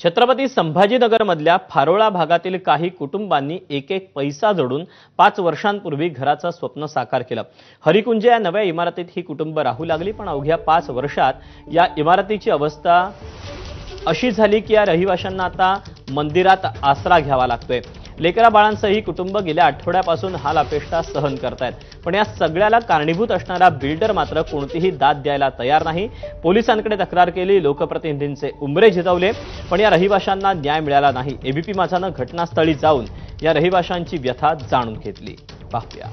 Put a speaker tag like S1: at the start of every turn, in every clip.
S1: छत्रपती संभाजीनगरमधल्या फारोळा भागातील काही कुटुंबांनी एक पैसा जोडून 5 वर्षांपूर्वी घराचं स्वप्न साकार केलं। हरिकुंज या नव्या इमारतीत ही कुटुंब राहू लागली, पण अवघ्या 5 वर्षात या इमारतीची अवस्था अशी झाली की या रहिवाशांना आता मंदिरात आसरा घ्यावा लागतोय। लेकरा बाळांसह ही कुटुंब गेल्या आठवड्यापासून हाल अपेष्टा सहन करतायत, पण या सगळ्याला कारणीभूत असणारा बिल्डर मात्र कोणतीही दाद द्यायला तयार नाही। पोलिसांकडे तक्रार केली, लोकप्रतिनिधींचे उंबरे झिजवले, पण या रहिवाशांना न्याय मिळाला नाही। एबीपी माझानं घटनास्थळी जाऊन या रहिवाशांची व्यथा जाणून घेतली। पाहूया।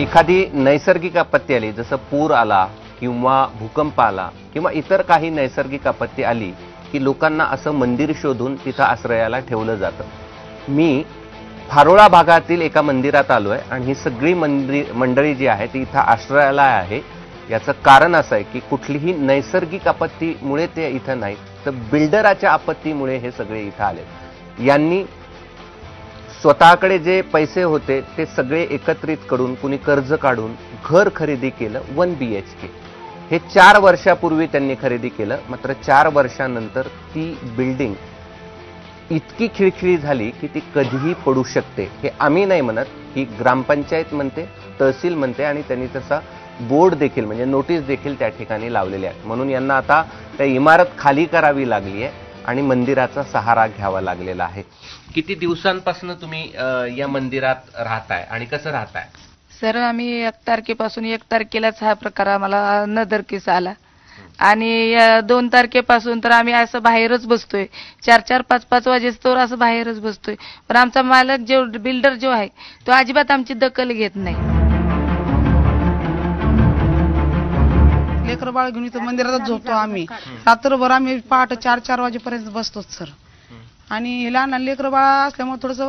S2: एखादी नैसर्गिक आपत्ती आली, जसं पूर आला किंवा भूकंप आला किंवा इतर काही नैसर्गिक आपत्ती आली की लोकांना असं मंदिर शोधून तिथं आश्रयाला ठेवलं जातं। मी फारोळा भागातील एका मंदिरात आलोय आणि ही सगळी मंडळी जी आहे ती इथं आश्रयाला आहे। याचं कारण असं आहे की कुठलीही नैसर्गिक आपत्तीमुळे ते इथं नाही, तर बिल्डराच्या आपत्तीमुळे हे सगळे इथं आले। यांनी स्वतःकडे जे पैसे होते ते सगळे एकत्रित करून कुणी कर्ज काढून घर खरेदी केलं 1 BHK। हे 4 वर्षापूर्वी त्यांनी खरेदी केलं, मात्र 4 वर्षानंतर ती बिल्डिंग इतकी खिळखिळी झाली की ती कधीही पडू शकते। हे आम्ही नाही म्हणत, ही ग्रामपंचायत म्हणते, तहसील म्हणते आणि त्यांनी तसा बोर्ड देखील म्हणजे नोटीस देखील त्या ठिकाणी लावलेली आहे। म्हणून यांना आता त्या इमारत खाली करावी लागली आहे आणि मंदिराचा सहारा घ्यावा लागलेला आहे। किती दिवसांपासून तुम्ही या मंदिरात राहताय आणि कसं राहताय?
S3: सर, आम्ही 1 तारखेपासून 1 तारखेलाच हा प्रकार आम्हाला नदरकीस आला आणि 2 तारखेपासून तर आम्ही असं बाहेरच बसतोय, 4-4, 5-5 वाजेस्तोवर असं बाहेरच बसतोय। पण आमचा मालक जो बिल्डर जो आहे तो अजिबात आमची दखल घेत नाही।
S4: लेकर बाळ घेऊन इथं मंदिरात झोपतो आम्ही, रात्रभर आम्ही पहाटे 4-4 वाजेपर्यंत बसतो सर। आणि लहान लेकर बाळ असल्यामुळे थोडस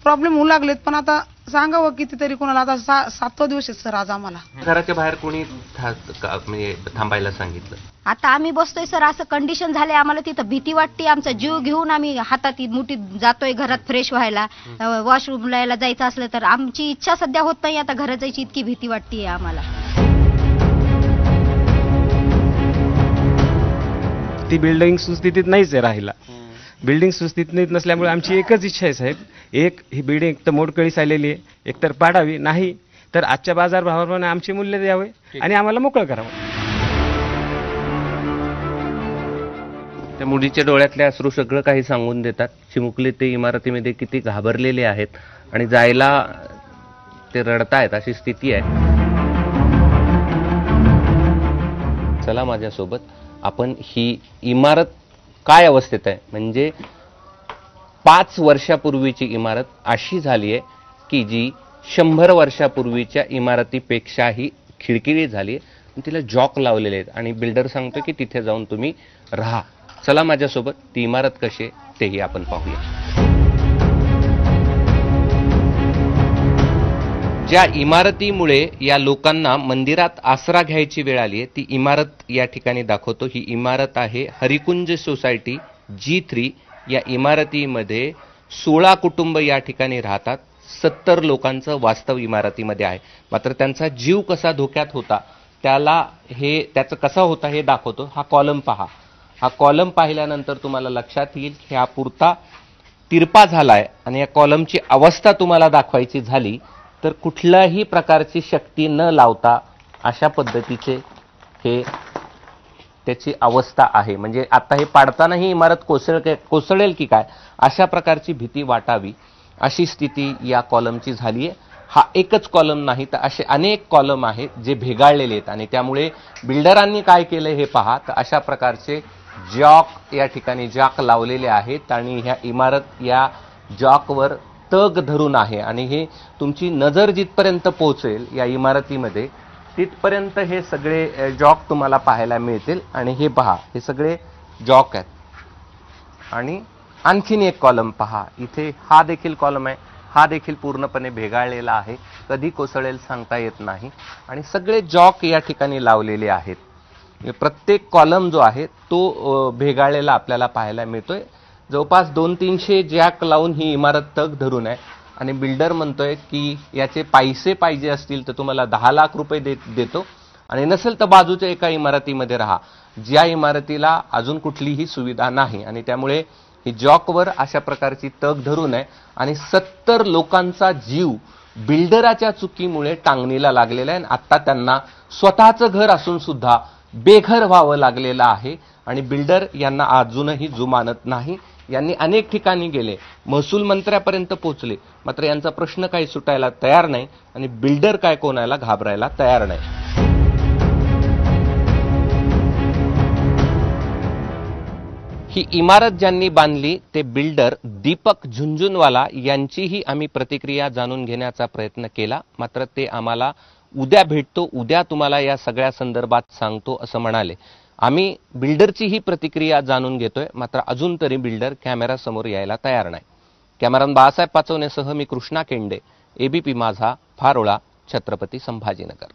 S4: प्रॉब्लेम होऊ लागलेत, पण आता सांगावं कितीतरी कोणाला। आता 7वा दिवस आहे सर आज आम्हाला।
S2: घराच्या बाहेर कोणी म्हणजे थांबायला सांगितलं?
S5: आता आम्ही बसतोय सर, असं कंडिशन झाले आम्हाला, तिथं भीती वाटते। आमचा जीव घेऊन आम्ही हातात मुठीत जातोय घरात फ्रेश व्हायला, वॉशरूमला यायला जायचं असलं तर आमची इच्छा सध्या होत नाही आता घरात जायची, इतकी भीती वाटते आम्हाला।
S6: ती बिल्डिंग सुस्थितीत नाहीच आहे राहिला। बिल्डिंग सुस्थितीत नसल्यामुळे आमची एकच इच्छा आहे साहेब, एक ही बिल्डिंग एक तर मोडकळीस आलेली आहे, एक तर पाडावी, नाही तर आजच्या बाजारभावाप्रमाणे आमचे मूल्य द्यावे आणि आम्हाला मोकळं करावं।
S2: त्या मुलीच्या डोळ्यातले अश्रू सगळं काही सांगून देतात। चिमुकले ते इमारतीमध्ये किती घाबरलेले आहेत आणि जायला ते रडतायत अशी स्थिती आहे। चला माझ्यासोबत, आपण ही इमारत काय अवस्थेत आहे, म्हणजे 5 वर्षापूर्वीची इमारत अशी झाली आहे की जी 100 वर्षापूर्वीच्या इमारतीपेक्षाही खिळखिळी झाली आहे। तिला जॉक लावलेले आहेत आणि बिल्डर सांगतो की तिथे जाऊन तुम्ही राहा। चला माझ्यासोबत, ती इमारत कशी आहे तेही आपण पाहूया। ज्या इमारतीमुळे या लोकांना मंदिरात आसरा घ्यायची वेळ आली आहे ती इमारत या ठिकाणी दाखवतो। ही इमारत आहे हरिकुंज सोसायटी G3। या इमारतीमध्ये 16 कुटुंब या ठिकाणी राहतात। 70 लोकांचं वास्तव इमारतीमध्ये आहे, मात्र त्यांचा जीव कसा धोक्यात होता त्याचं कसा होता हे दाखवतो। हा कॉलम पहा, हा कॉलम पाहिल्यानंतर तुम्हाला लक्षात येईल की हा पुरता तिरपा झालाय आणि या कॉलमची अवस्था तुम्हाला दाखवायची झाली तर कुठल्याही प्रकारची शक्ती न लावता अशा पद्धतीचे हे त्याची अवस्था आहे। म्हणजे आता हे पाडताना ही इमारत कोसळेल की काय अशा प्रकारची भीती वाटावी अशी स्थिती या कॉलमची झाली आहे। हा एकच कॉलम नाही तर असे अनेक कॉलम आहेत जे भेगाळलेले आहेत आणि त्यामुळे बिल्डरांनी काय केलं हे पहा, तर अशा प्रकारचे जॉक या ठिकाणी जॉक लावलेले आहेत आणि ह्या इमारत या जॉकवर तग धरून आहे आणि हे तुमची नजर जिथपर्यंत पोहोचेल या इमारतीमध्ये तिथपर्यंत हे सगळे जॉक तुम्हाला पाहायला मिळतील। आणि हे पहा, हे सगळे जॉक आहेत आणि आणखीन एक कॉलम पहा, इथे हा देखील कॉलम आहे, हा देखील पूर्णपणे भेगाळलेला आहे, कधी कोसळेल सांगता येत नाही आणि सगळे जॉक या ठिकाणी लावलेले आहेत। प्रत्येक कॉलम जो आहे तो भेगाळलेला आपल्याला पाहायला मिळतोय। जवळपास 200-300 जॅक लावून ही इमारत तग धरून आहे आणि बिल्डर म्हणतोय की याचे पैसे पाहिजे असतील तर तुम्हाला 10 लाख रुपये देतो आणि नसेल तर बाजूच्या एका इमारतीमध्ये राहा, ज्या इमारतीला अजून कुठलीही सुविधा नाही. आणि त्यामुळे ही जॉकवर अशा प्रकारची तग धरून आहे आणि 70 लोकांचा जीव बिल्डराच्या चुकीमुळे टांगणीला लागलेला आहे. आता त्यांना स्वतःचं घर असून सुद्धा बेघर व्हावं लागलेलं आहे आणि बिल्डर यांना अजूनही जुमानत नाही. यांनी अनेक ठिकाणी गेले, महसूल मंत्र्यापर्यंत पोहोचले, मात्र यांचा प्रश्न काही सुटायला तयार नाही आणि बिल्डर काय कोणाला घाबरायला तयार नाही. ही इमारत ज्यांनी बांधली ते बिल्डर दीपक झुंझुनवाला यांचीही आम्ही प्रतिक्रिया जाणून घेण्याचा प्रयत्न केला, मात्र ते आम्हाला उद्या भेटतो, उद्या तुम्हाला या सगळ्या संदर्भात सांगतो असं म्हणाले. आम्ही बिल्डरची ही प्रतिक्रिया जाणून घेतोय, मात्र अजून तरी बिल्डर कॅमेरा समोर यायला तयार नाही. कॅमेरामन बाळासाहेब पाचवणेसह मी कृष्णा केंडे, एबीपी माझा, फारोळा, छत्रपती संभाजीनगर.